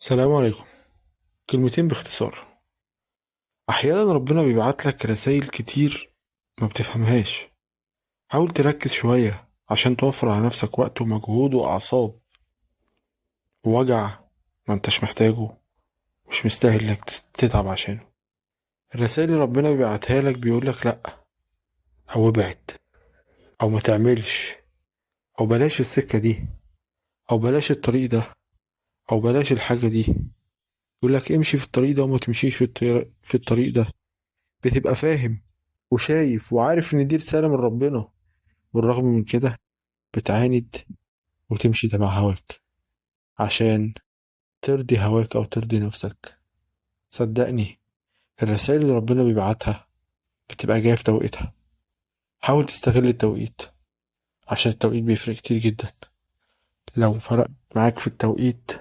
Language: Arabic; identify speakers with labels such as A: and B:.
A: السلام عليكم. كلمتين باختصار. أحيانا ربنا بيبعت لك رسائل كتير ما بتفهمهاش. حاول تركز شوية عشان توفر على نفسك وقت ومجهود وأعصاب ووجع ما انتش محتاجه، مش مستاهل انك تتعب عشانه. الرسائل اللي ربنا بيبعتها لك بيقولك لأ، أو ابعد، أو ما تعملش، أو بلاش السكة دي، أو بلاش الطريق ده، أو بلاش الحاجة دي. يقولك امشي في الطريق ده وما تمشيش في الطريق ده. بتبقى فاهم وشايف وعارف إن دي رسالة من ربنا، بالرغم من كده بتعاند وتمشي تبع هواك عشان ترضي هواك أو ترضي نفسك. صدقني، الرسائل اللي ربنا بيبعتها بتبقى جاية في توقيتها. حاول تستغل التوقيت، عشان التوقيت بيفرق كتير جدا. لو فرق معاك في التوقيت